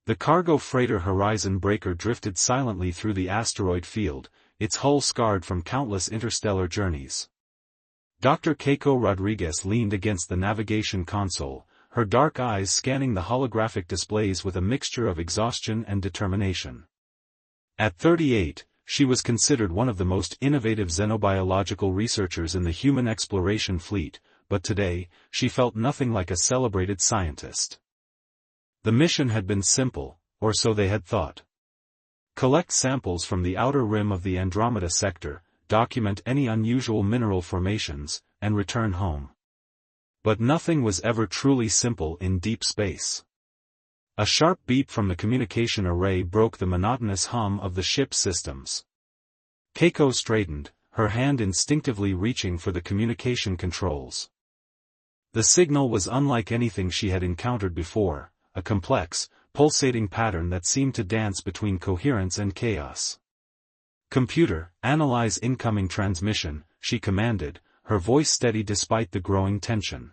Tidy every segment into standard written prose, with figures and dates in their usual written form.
The cargo freighter Horizon Breaker drifted silently through the asteroid field, its hull scarred from countless interstellar journeys. Dr. Keiko Rodriguez leaned against the navigation console, her dark eyes scanning the holographic displays with a mixture of exhaustion and determination. At 38, she was considered one of the most innovative xenobiological researchers in the human exploration fleet, but today, she felt nothing like a celebrated scientist. The mission had been simple, or so they had thought. Collect samples from the outer rim of the Andromeda sector, document any unusual mineral formations, and return home. But nothing was ever truly simple in deep space. A sharp beep from the communication array broke the monotonous hum of the ship's systems. Keiko straightened, her hand instinctively reaching for the communication controls. The signal was unlike anything she had encountered before, a complex, pulsating pattern that seemed to dance between coherence and chaos. "Computer, analyze incoming transmission," she commanded, her voice steady despite the growing tension.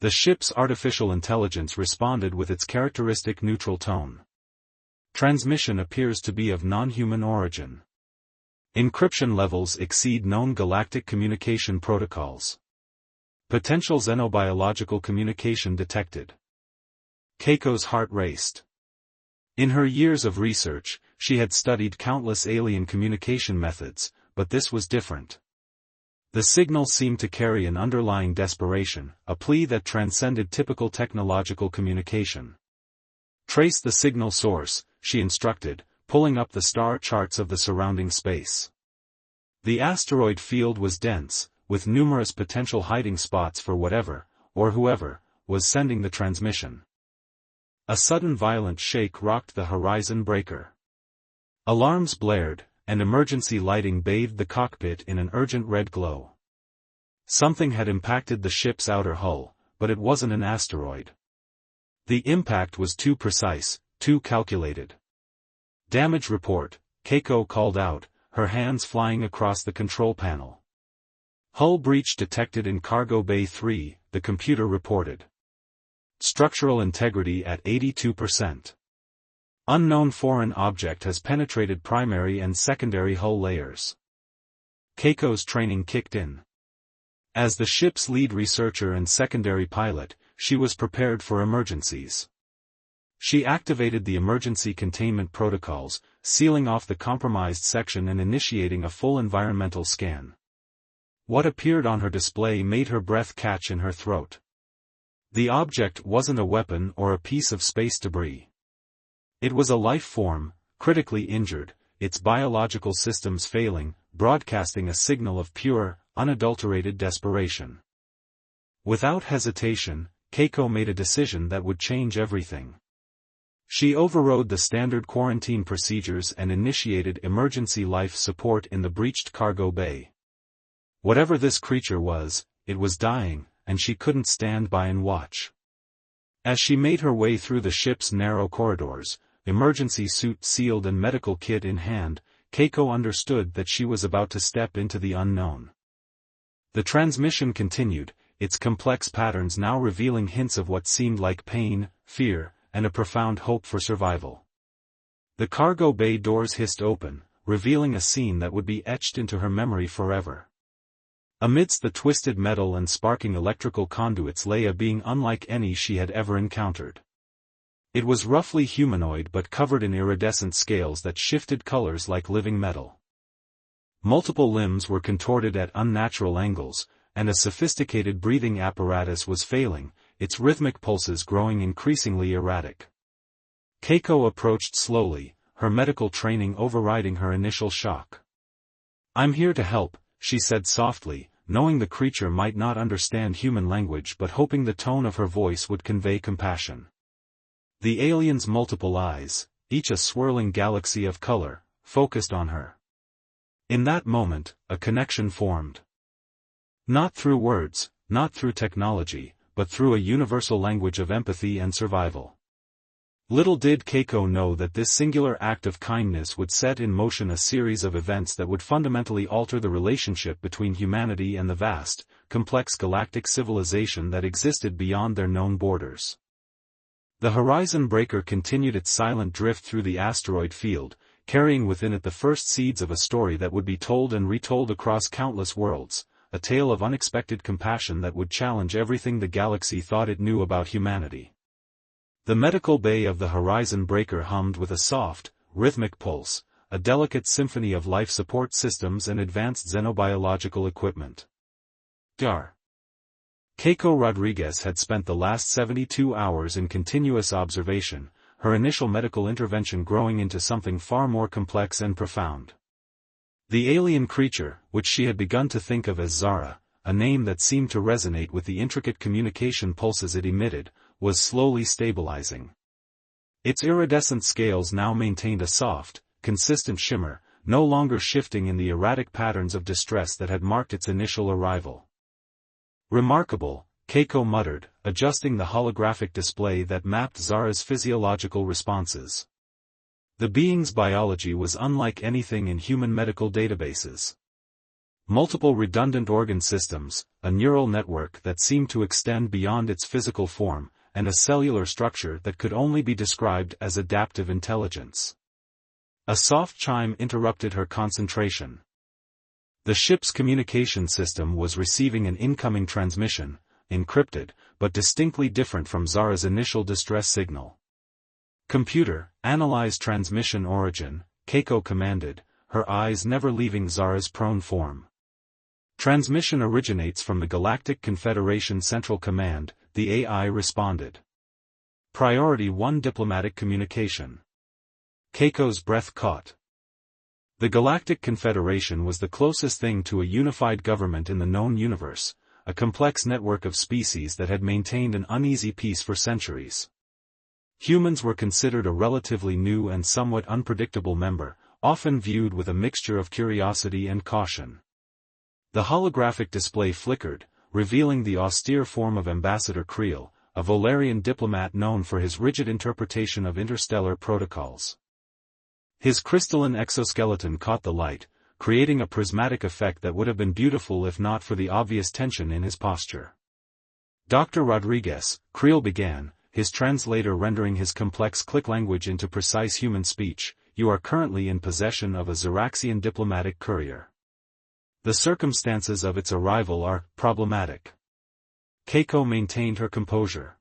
The ship's artificial intelligence responded with its characteristic neutral tone. "Transmission appears to be of non-human origin. Encryption levels exceed known galactic communication protocols. Potential xenobiological communication detected." Keiko's heart raced. In her years of research, she had studied countless alien communication methods, but this was different. The signal seemed to carry an underlying desperation, a plea that transcended typical technological communication. "Trace the signal source," she instructed, pulling up the star charts of the surrounding space. The asteroid field was dense, with numerous potential hiding spots for whatever, or whoever, was sending the transmission. A sudden violent shake rocked the Horizon Breaker. Alarms blared, and emergency lighting bathed the cockpit in an urgent red glow. Something had impacted the ship's outer hull, but it wasn't an asteroid. The impact was too precise, too calculated. "Damage report," Keiko called out, her hands flying across the control panel. "Hull breach detected in Cargo Bay 3, the computer reported. Structural integrity at 82%. Unknown foreign object has penetrated primary and secondary hull layers." Keiko's training kicked in. As the ship's lead researcher and secondary pilot, she was prepared for emergencies. She activated the emergency containment protocols, sealing off the compromised section and initiating a full environmental scan. What appeared on her display made her breath catch in her throat. The object wasn't a weapon or a piece of space debris. It was a life form, critically injured, its biological systems failing, broadcasting a signal of pure, unadulterated desperation. Without hesitation, Keiko made a decision that would change everything. She overrode the standard quarantine procedures and initiated emergency life support in the breached cargo bay. Whatever this creature was, it was dying, and she couldn't stand by and watch. As she made her way through the ship's narrow corridors, emergency suit sealed and medical kit in hand, Keiko understood that she was about to step into the unknown. The transmission continued, its complex patterns now revealing hints of what seemed like pain, fear, and a profound hope for survival. The cargo bay doors hissed open, revealing a scene that would be etched into her memory forever. Amidst the twisted metal and sparking electrical conduits lay a being unlike any she had ever encountered. It was roughly humanoid but covered in iridescent scales that shifted colors like living metal. Multiple limbs were contorted at unnatural angles, and a sophisticated breathing apparatus was failing, its rhythmic pulses growing increasingly erratic. Keiko approached slowly, her medical training overriding her initial shock. "I'm here to help," she said softly, knowing the creature might not understand human language but hoping the tone of her voice would convey compassion. The alien's multiple eyes, each a swirling galaxy of color, focused on her. In that moment, a connection formed. Not through words, not through technology, but through a universal language of empathy and survival. Little did Keiko know that this singular act of kindness would set in motion a series of events that would fundamentally alter the relationship between humanity and the vast, complex galactic civilization that existed beyond their known borders. The horizon breaker continued its silent drift through the asteroid field, carrying within it the first seeds of a story that would be told and retold across countless worlds, a tale of unexpected compassion that would challenge everything the galaxy thought it knew about humanity. The medical bay of the horizon breaker hummed with a soft, rhythmic pulse, a delicate symphony of life support systems and advanced xenobiological equipment. Dr. Keiko Rodriguez had spent the last 72 hours in continuous observation, her initial medical intervention growing into something far more complex and profound. The alien creature, which she had begun to think of as Zara, a name that seemed to resonate with the intricate communication pulses it emitted, was slowly stabilizing. Its iridescent scales now maintained a soft, consistent shimmer, no longer shifting in the erratic patterns of distress that had marked its initial arrival. Remarkable, Keiko muttered, adjusting the holographic display that mapped Zara's physiological responses. The being's biology was unlike anything in human medical databases. Multiple redundant organ systems, a neural network that seemed to extend beyond its physical form, and a cellular structure that could only be described as adaptive intelligence. A soft chime interrupted her concentration. The ship's communication system was receiving an incoming transmission, encrypted, but distinctly different from Zara's initial distress signal. "Computer, analyze transmission origin," Keiko commanded, her eyes never leaving Zara's prone form. "Transmission originates from the Galactic Confederation Central Command," the AI responded. "Priority 1 diplomatic communication." Keiko's breath caught. The Galactic Confederation was the closest thing to a unified government in the known universe, a complex network of species that had maintained an uneasy peace for centuries. Humans were considered a relatively new and somewhat unpredictable member, often viewed with a mixture of curiosity and caution. The holographic display flickered, revealing the austere form of Ambassador Creel, a Volarian diplomat known for his rigid interpretation of interstellar protocols. His crystalline exoskeleton caught the light, creating a prismatic effect that would have been beautiful if not for the obvious tension in his posture. "Dr. Rodriguez," Creel began, his translator rendering his complex click language into precise human speech, "you are currently in possession of a Xeraxian diplomatic courier. The circumstances of its arrival are problematic." Keiko maintained her composure.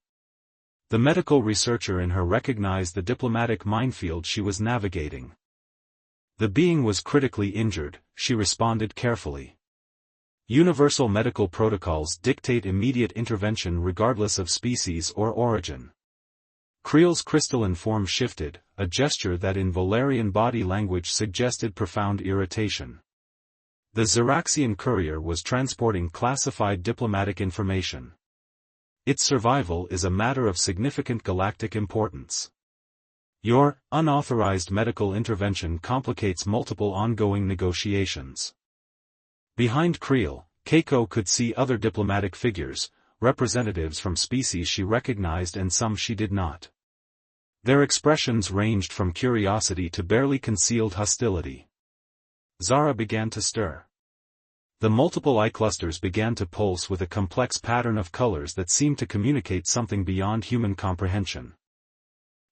The medical researcher in her recognized the diplomatic minefield she was navigating. "The being was critically injured," she responded carefully. "Universal medical protocols dictate immediate intervention regardless of species or origin." Creel's crystalline form shifted, a gesture that in Volarian body language suggested profound irritation. The Xeraxian courier was transporting classified diplomatic information. "Its survival is a matter of significant galactic importance. Your unauthorized medical intervention complicates multiple ongoing negotiations." Behind Creel, Keiko could see other diplomatic figures, representatives from species she recognized and some she did not. Their expressions ranged from curiosity to barely concealed hostility. Zara began to stir. The multiple eye clusters began to pulse with a complex pattern of colors that seemed to communicate something beyond human comprehension.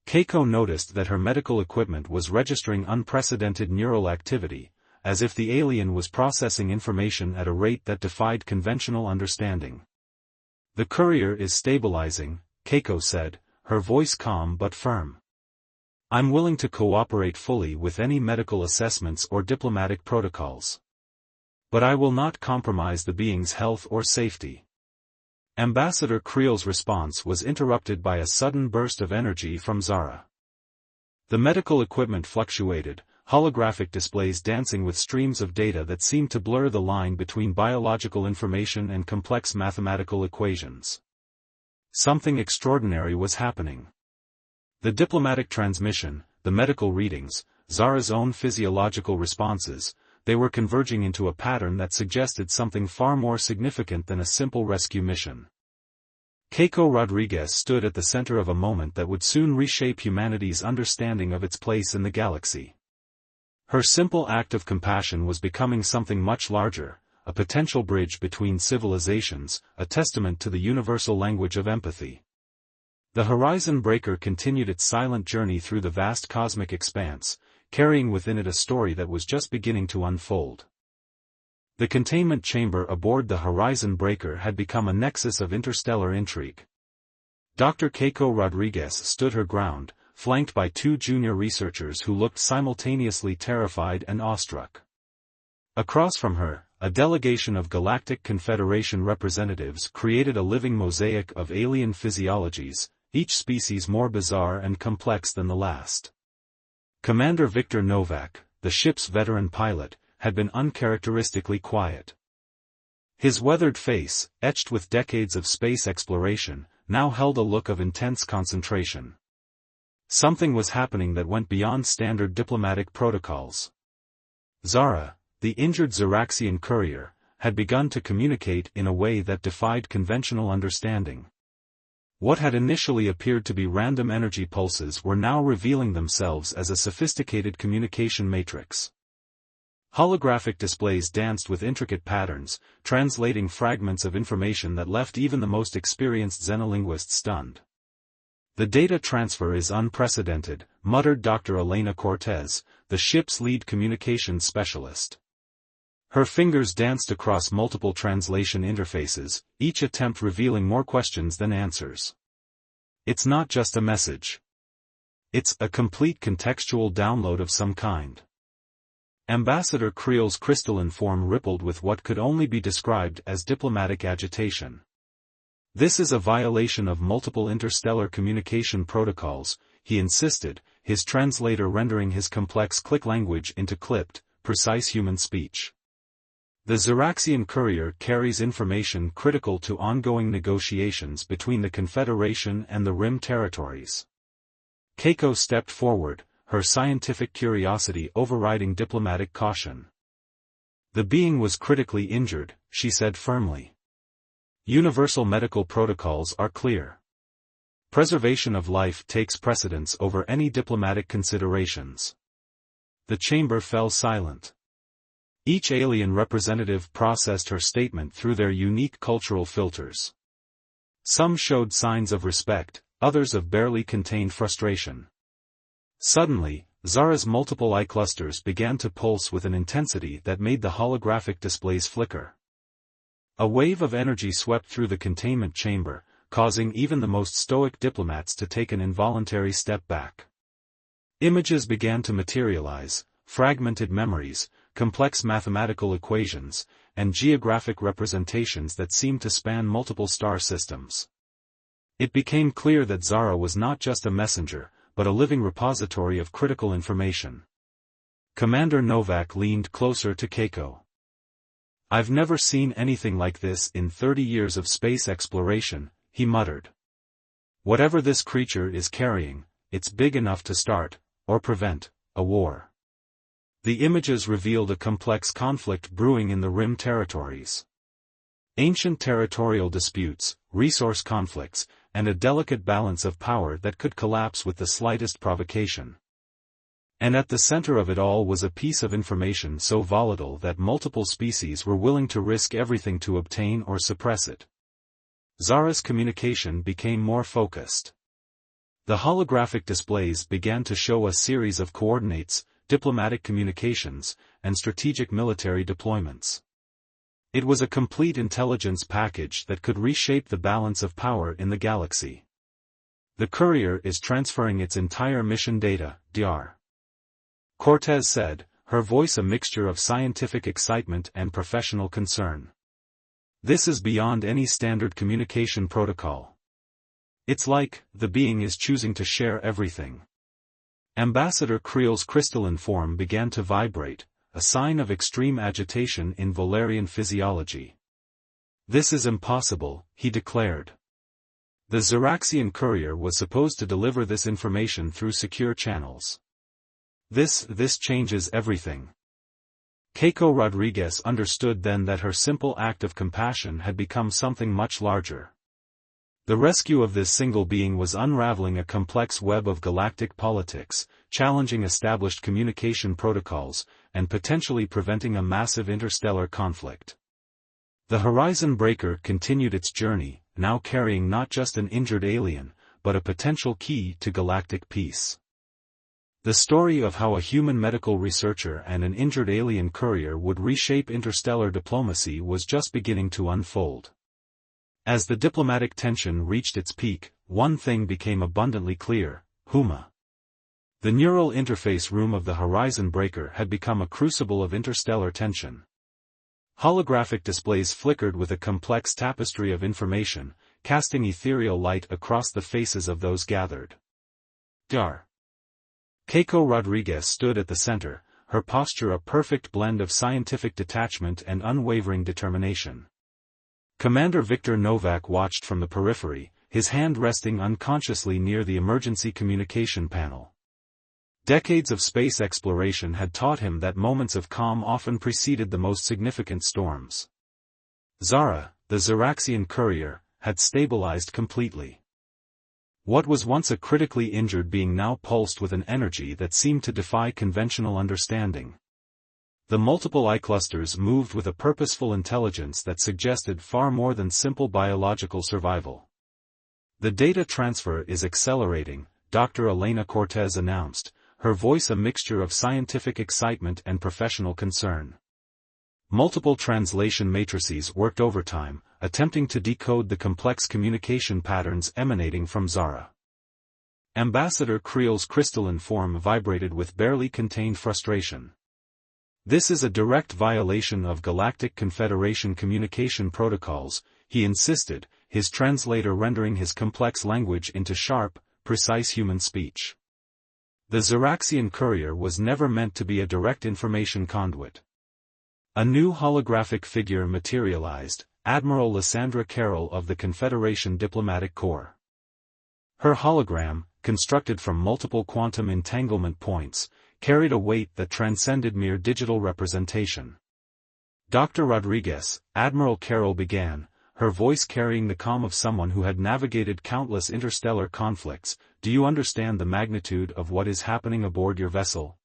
Keiko noticed that her medical equipment was registering unprecedented neural activity, as if the alien was processing information at a rate that defied conventional understanding. "The courier is stabilizing," Keiko said, her voice calm but firm. "I'm willing to cooperate fully with any medical assessments or diplomatic protocols. But I will not compromise the being's health or safety." Ambassador Creel's response was interrupted by a sudden burst of energy from Zara. The medical equipment fluctuated, holographic displays dancing with streams of data that seemed to blur the line between biological information and complex mathematical equations. Something extraordinary was happening. The diplomatic transmission, the medical readings, Zara's own physiological responses, they were converging into a pattern that suggested something far more significant than a simple rescue mission. Keiko Rodriguez stood at the center of a moment that would soon reshape humanity's understanding of its place in the galaxy. Her simple act of compassion was becoming something much larger, a potential bridge between civilizations, a testament to the universal language of empathy. The Horizon Breaker continued its silent journey through the vast cosmic expanse, carrying within it a story that was just beginning to unfold. The containment chamber aboard the Horizon Breaker had become a nexus of interstellar intrigue. Dr. Keiko Rodriguez stood her ground, flanked by two junior researchers who looked simultaneously terrified and awestruck. Across from her, a delegation of Galactic Confederation representatives created a living mosaic of alien physiologies, each species more bizarre and complex than the last. Commander Victor Novak, the ship's veteran pilot, had been uncharacteristically quiet. His weathered face, etched with decades of space exploration, now held a look of intense concentration. Something was happening that went beyond standard diplomatic protocols. Zara, the injured Zeraxian courier, had begun to communicate in a way that defied conventional understanding. What had initially appeared to be random energy pulses were now revealing themselves as a sophisticated communication matrix. Holographic displays danced with intricate patterns, translating fragments of information that left even the most experienced xenolinguists stunned. "The data transfer is unprecedented," muttered Dr. Elena Cortez, the ship's lead communications specialist. Her fingers danced across multiple translation interfaces, each attempt revealing more questions than answers. "It's not just a message. It's a complete contextual download of some kind." Ambassador Creel's crystalline form rippled with what could only be described as diplomatic agitation. "This is a violation of multiple interstellar communication protocols," he insisted, his translator rendering his complex click language into clipped, precise human speech. "The Zeraxian courier carries information critical to ongoing negotiations between the Confederation and the Rim territories." Keiko stepped forward, her scientific curiosity overriding diplomatic caution. "The being was critically injured," she said firmly. "Universal medical protocols are clear. Preservation of life takes precedence over any diplomatic considerations." The chamber fell silent. Each alien representative processed her statement through their unique cultural filters. Some showed signs of respect, others of barely contained frustration. Suddenly, Zara's multiple eye clusters began to pulse with an intensity that made the holographic displays flicker. A wave of energy swept through the containment chamber, causing even the most stoic diplomats to take an involuntary step back. Images began to materialize, fragmented memories, complex mathematical equations, and geographic representations that seemed to span multiple star systems. It became clear that Zara was not just a messenger, but a living repository of critical information. Commander Novak leaned closer to Keiko. "I've never seen anything like this in 30 years of space exploration," he muttered. "Whatever this creature is carrying, it's big enough to start, or prevent, a war." The images revealed a complex conflict brewing in the Rim territories. Ancient territorial disputes, resource conflicts, and a delicate balance of power that could collapse with the slightest provocation. And at the center of it all was a piece of information so volatile that multiple species were willing to risk everything to obtain or suppress it. Zara's communication became more focused. The holographic displays began to show a series of coordinates, diplomatic communications, and strategic military deployments. It was a complete intelligence package that could reshape the balance of power in the galaxy. "The courier is transferring its entire mission data, Dr. Cortez said, her voice a mixture of scientific excitement and professional concern. "This is beyond any standard communication protocol. It's like, the being is choosing to share everything." Ambassador Creel's crystalline form began to vibrate, a sign of extreme agitation in Valerian physiology. "This is impossible," he declared. "The Zeraxian courier was supposed to deliver this information through secure channels. This changes everything." Keiko Rodriguez understood then that her simple act of compassion had become something much larger. The rescue of this single being was unraveling a complex web of galactic politics, challenging established communication protocols, and potentially preventing a massive interstellar conflict. The Horizon Breaker continued its journey, now carrying not just an injured alien, but a potential key to galactic peace. The story of how a human medical researcher and an injured alien courier would reshape interstellar diplomacy was just beginning to unfold. As the diplomatic tension reached its peak, one thing became abundantly clear: Huma. The neural interface room of the Horizon Breaker had become a crucible of interstellar tension. Holographic displays flickered with a complex tapestry of information, casting ethereal light across the faces of those gathered. Dar. Keiko Rodriguez stood at the center, her posture a perfect blend of scientific detachment and unwavering determination. Commander Victor Novak watched from the periphery, his hand resting unconsciously near the emergency communication panel. Decades of space exploration had taught him that moments of calm often preceded the most significant storms. Zara, the Xeraxian courier, had stabilized completely. What was once a critically injured being now pulsed with an energy that seemed to defy conventional understanding. The multiple eye clusters moved with a purposeful intelligence that suggested far more than simple biological survival. "The data transfer is accelerating," Dr. Elena Cortez announced, her voice a mixture of scientific excitement and professional concern. Multiple translation matrices worked overtime, attempting to decode the complex communication patterns emanating from Zara. Ambassador Creel's crystalline form vibrated with barely contained frustration. "This is a direct violation of Galactic Confederation communication protocols," he insisted, his translator rendering his complex language into sharp, precise human speech. The Xeraxian courier was never meant to be a direct information conduit. A new holographic figure materialized, Admiral Lysandra Carroll of the Confederation Diplomatic Corps. Her hologram, constructed from multiple quantum entanglement points, carried a weight that transcended mere digital representation. "Dr. Rodriguez," Admiral Carroll began, her voice carrying the calm of someone who had navigated countless interstellar conflicts, "do you understand the magnitude of what is happening aboard your vessel?"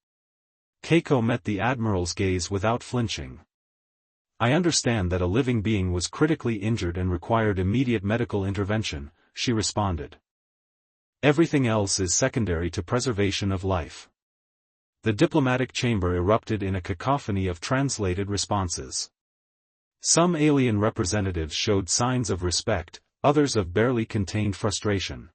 Keiko met the Admiral's gaze without flinching. "I understand that a living being was critically injured and required immediate medical intervention," she responded. "Everything else is secondary to preservation of life." The diplomatic chamber erupted in a cacophony of translated responses. Some alien representatives showed signs of respect, others of barely contained frustration.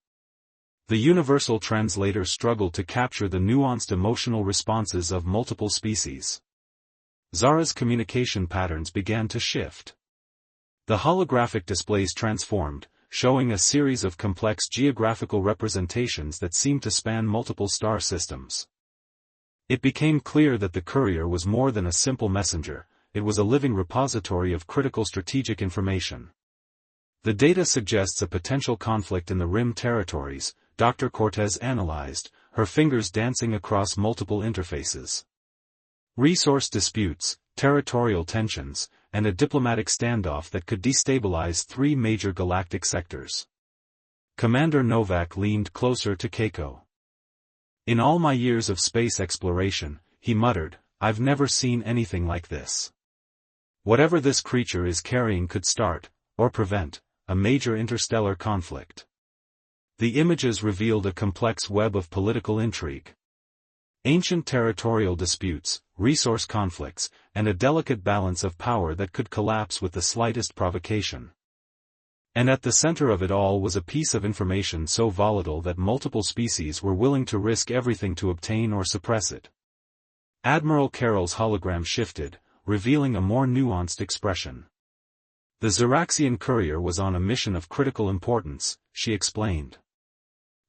The universal translator struggled to capture the nuanced emotional responses of multiple species. Zara's communication patterns began to shift. The holographic displays transformed, showing a series of complex geographical representations that seemed to span multiple star systems. It became clear that the courier was more than a simple messenger. It was a living repository of critical strategic information. "The data suggests a potential conflict in the Rim territories," Dr. Cortez analyzed, her fingers dancing across multiple interfaces. "Resource disputes, territorial tensions, and a diplomatic standoff that could destabilize 3 major galactic sectors." Commander Novak leaned closer to Keiko. "In all my years of space exploration," he muttered, "I've never seen anything like this. Whatever this creature is carrying could start, or prevent, a major interstellar conflict." The images revealed a complex web of political intrigue. Ancient territorial disputes, resource conflicts, and a delicate balance of power that could collapse with the slightest provocation. And at the center of it all was a piece of information so volatile that multiple species were willing to risk everything to obtain or suppress it. Admiral Carroll's hologram shifted, revealing a more nuanced expression. "The Xeraxian courier was on a mission of critical importance," she explained.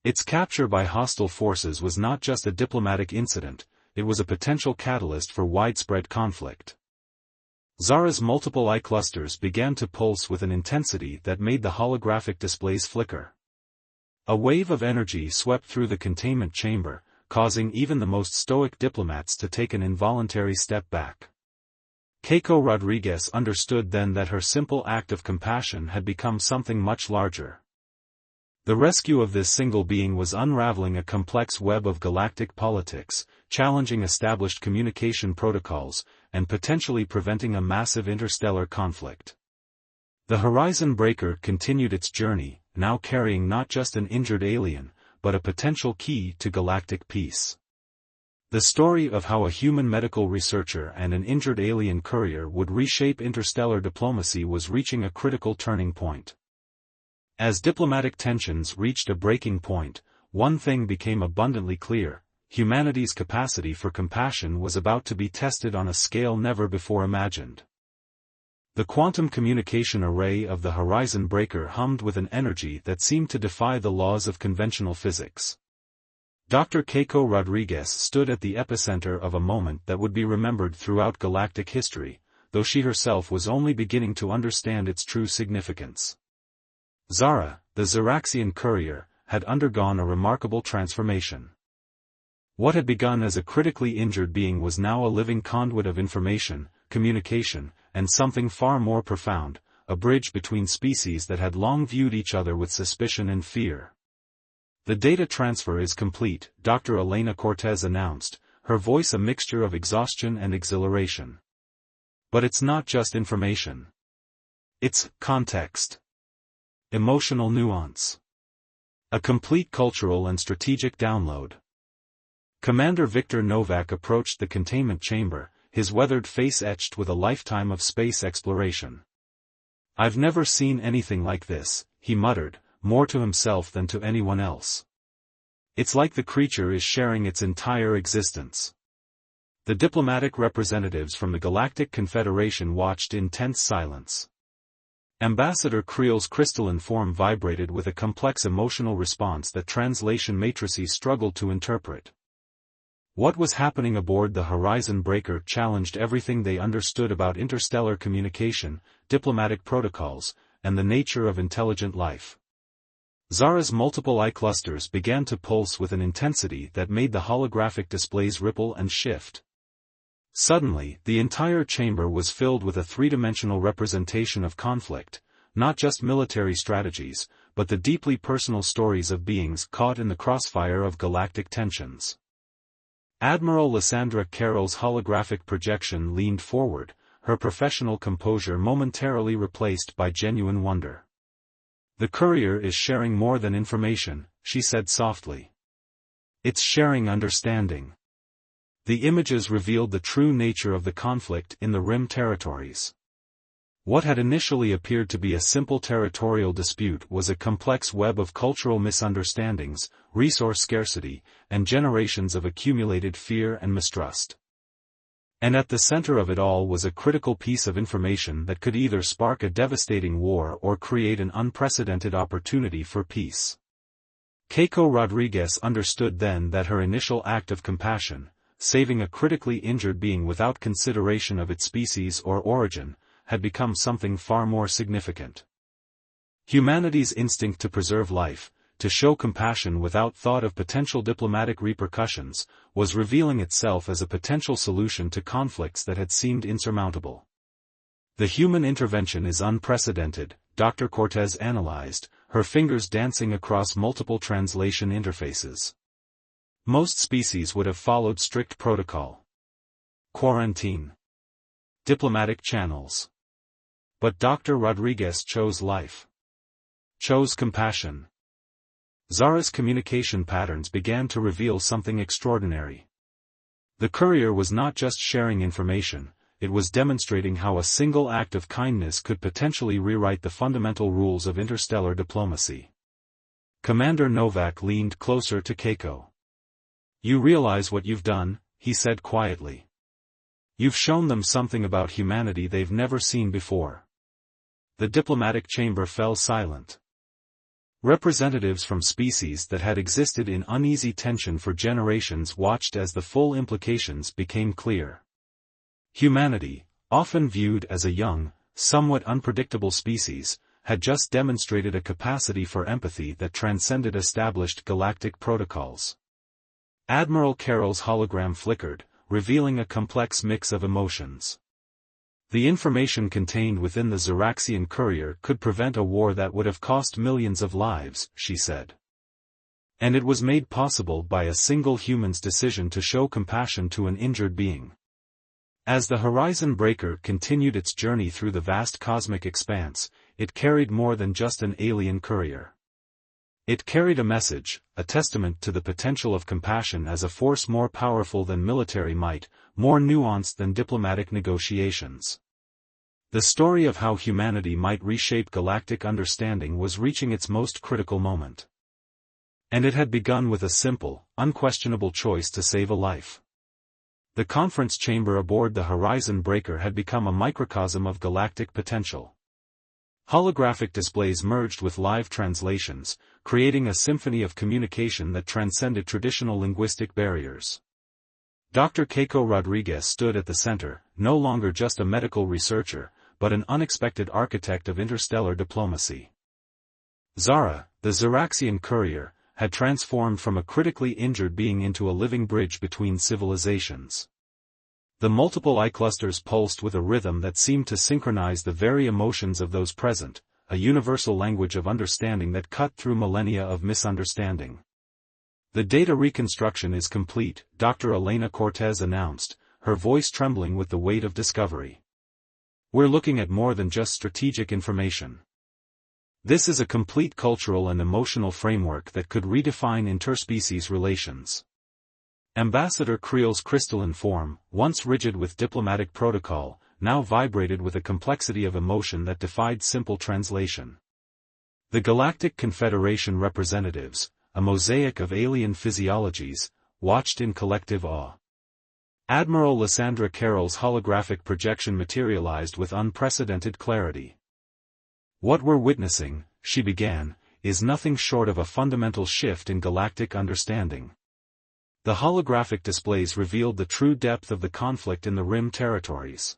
"Its capture by hostile forces was not just a diplomatic incident, it was a potential catalyst for widespread conflict." Zara's multiple eye clusters began to pulse with an intensity that made the holographic displays flicker. A wave of energy swept through the containment chamber, causing even the most stoic diplomats to take an involuntary step back. Keiko Rodriguez understood then that her simple act of compassion had become something much larger. The rescue of this single being was unraveling a complex web of galactic politics, challenging established communication protocols, and potentially preventing a massive interstellar conflict. The Horizon Breaker continued its journey, now carrying not just an injured alien, but a potential key to galactic peace. The story of how a human medical researcher and an injured alien courier would reshape interstellar diplomacy was reaching a critical turning point. As diplomatic tensions reached a breaking point, one thing became abundantly clear: humanity's capacity for compassion was about to be tested on a scale never before imagined. The quantum communication array of the Horizon Breaker hummed with an energy that seemed to defy the laws of conventional physics. Dr. Keiko Rodriguez stood at the epicenter of a moment that would be remembered throughout galactic history, though she herself was only beginning to understand its true significance. Zara, the Ziraxian courier, had undergone a remarkable transformation. What had begun as a critically injured being was now a living conduit of information, communication, and something far more profound, a bridge between species that had long viewed each other with suspicion and fear. "The data transfer is complete," Dr. Elena Cortez announced, her voice a mixture of exhaustion and exhilaration. "But it's not just information. It's context. Emotional nuance. A complete cultural and strategic download." Commander Victor Novak approached the containment chamber, his weathered face etched with a lifetime of space exploration. "I've never seen anything like this," he muttered, more to himself than to anyone else. "It's like the creature is sharing its entire existence." The diplomatic representatives from the Galactic Confederation watched in tense silence. Ambassador Creel's crystalline form vibrated with a complex emotional response that translation matrices struggled to interpret. What was happening aboard the Horizon Breaker challenged everything they understood about interstellar communication, diplomatic protocols, and the nature of intelligent life. Zara's multiple eye clusters began to pulse with an intensity that made the holographic displays ripple and shift. Suddenly, the entire chamber was filled with a three-dimensional representation of conflict, not just military strategies, but the deeply personal stories of beings caught in the crossfire of galactic tensions. Admiral Lysandra Carroll's holographic projection leaned forward, her professional composure momentarily replaced by genuine wonder. "The courier is sharing more than information," she said softly. "It's sharing understanding." The images revealed the true nature of the conflict in the Rim territories. What had initially appeared to be a simple territorial dispute was a complex web of cultural misunderstandings, resource scarcity, and generations of accumulated fear and mistrust. And at the center of it all was a critical piece of information that could either spark a devastating war or create an unprecedented opportunity for peace. Keiko Rodriguez understood then that her initial act of compassion, saving a critically injured being without consideration of its species or origin, had become something far more significant. Humanity's instinct to preserve life, to show compassion without thought of potential diplomatic repercussions, was revealing itself as a potential solution to conflicts that had seemed insurmountable. "The human intervention is unprecedented," Dr. Cortez analyzed, her fingers dancing across multiple translation interfaces. "Most species would have followed strict protocol. Quarantine. Diplomatic channels. But Dr. Rodriguez chose life. Chose compassion." Zara's communication patterns began to reveal something extraordinary. The courier was not just sharing information, it was demonstrating how a single act of kindness could potentially rewrite the fundamental rules of interstellar diplomacy. Commander Novak leaned closer to Keiko. "You realize what you've done," he said quietly. "You've shown them something about humanity they've never seen before." The diplomatic chamber fell silent. Representatives from species that had existed in uneasy tension for generations watched as the full implications became clear. Humanity, often viewed as a young, somewhat unpredictable species, had just demonstrated a capacity for empathy that transcended established galactic protocols. Admiral Carroll's hologram flickered, revealing a complex mix of emotions. The information contained within the Ziraxian courier could prevent a war that would have cost millions of lives, she said. And it was made possible by a single human's decision to show compassion to an injured being. As the Horizon Breaker continued its journey through the vast cosmic expanse, it carried more than just an alien courier. It carried a message, a testament to the potential of compassion as a force more powerful than military might, more nuanced than diplomatic negotiations. The story of how humanity might reshape galactic understanding was reaching its most critical moment. And it had begun with a simple, unquestionable choice to save a life. The conference chamber aboard the Horizon Breaker had become a microcosm of galactic potential. Holographic displays merged with live translations, creating a symphony of communication that transcended traditional linguistic barriers. Dr. Keiko Rodriguez stood at the center, no longer just a medical researcher, but an unexpected architect of interstellar diplomacy. Zara, the Xeraxian courier, had transformed from a critically injured being into a living bridge between civilizations. The multiple eye clusters pulsed with a rhythm that seemed to synchronize the very emotions of those present, a universal language of understanding that cut through millennia of misunderstanding. The data reconstruction is complete, Dr. Elena Cortez announced, her voice trembling with the weight of discovery. We're looking at more than just strategic information. This is a complete cultural and emotional framework that could redefine interspecies relations. Ambassador Creel's crystalline form, once rigid with diplomatic protocol, now vibrated with a complexity of emotion that defied simple translation. The Galactic Confederation representatives, a mosaic of alien physiologies, watched in collective awe. Admiral Lysandra Carroll's holographic projection materialized with unprecedented clarity. What we're witnessing, she began, is nothing short of a fundamental shift in galactic understanding. The holographic displays revealed the true depth of the conflict in the Rim territories.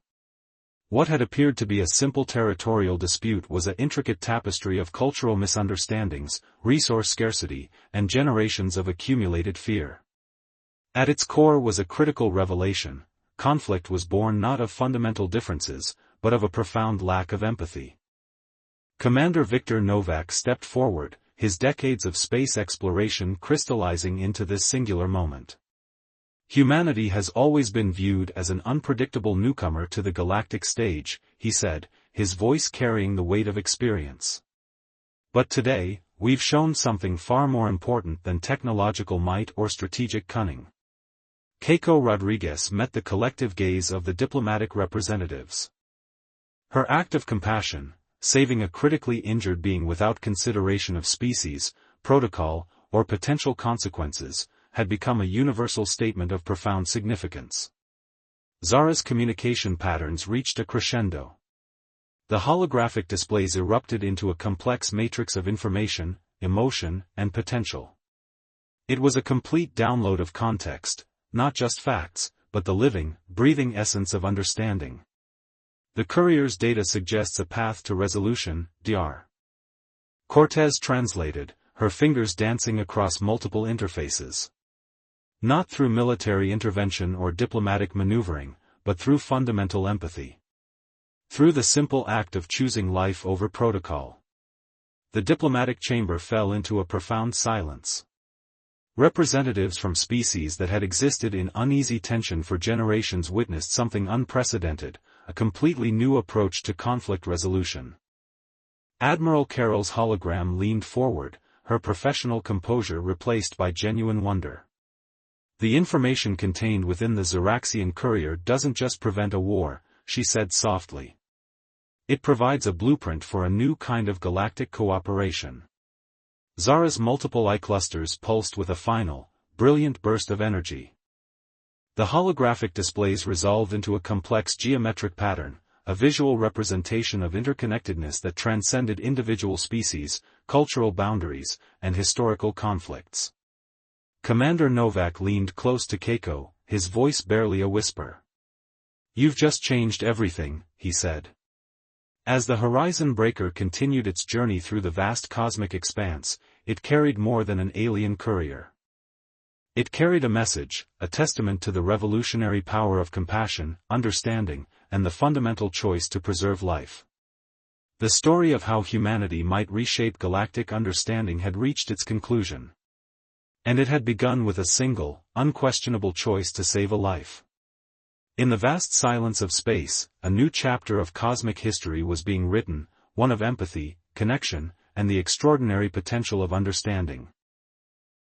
What had appeared to be a simple territorial dispute was an intricate tapestry of cultural misunderstandings, resource scarcity, and generations of accumulated fear. At its core was a critical revelation: conflict was born not of fundamental differences, but of a profound lack of empathy. Commander Victor Novak stepped forward, his decades of space exploration crystallizing into this singular moment. Humanity has always been viewed as an unpredictable newcomer to the galactic stage, he said, his voice carrying the weight of experience. But today, we've shown something far more important than technological might or strategic cunning. Keiko Rodriguez met the collective gaze of the diplomatic representatives. Her act of compassion, saving a critically injured being without consideration of species, protocol, or potential consequences, had become a universal statement of profound significance. Zara's communication patterns reached a crescendo. The holographic displays erupted into a complex matrix of information, emotion, and potential. It was a complete download of context, not just facts, but the living, breathing essence of understanding. The courier's data suggests a path to resolution, Dr. Cortez translated, her fingers dancing across multiple interfaces. Not through military intervention or diplomatic maneuvering, but through fundamental empathy. Through the simple act of choosing life over protocol. The diplomatic chamber fell into a profound silence. Representatives from species that had existed in uneasy tension for generations witnessed something unprecedented, a completely new approach to conflict resolution. Admiral Carroll's hologram leaned forward, her professional composure replaced by genuine wonder. The information contained within the Xeraxian courier doesn't just prevent a war, she said softly. It provides a blueprint for a new kind of galactic cooperation. Zara's multiple eye clusters pulsed with a final, brilliant burst of energy. The holographic displays resolved into a complex geometric pattern, a visual representation of interconnectedness that transcended individual species, cultural boundaries, and historical conflicts. Commander Novak leaned close to Keiko, his voice barely a whisper. "You've just changed everything," he said. As the Horizon Breaker continued its journey through the vast cosmic expanse, it carried more than an alien courier. It carried a message, a testament to the revolutionary power of compassion, understanding, and the fundamental choice to preserve life. The story of how humanity might reshape galactic understanding had reached its conclusion. And it had begun with a single, unquestionable choice to save a life. In the vast silence of space, a new chapter of cosmic history was being written, one of empathy, connection, and the extraordinary potential of understanding.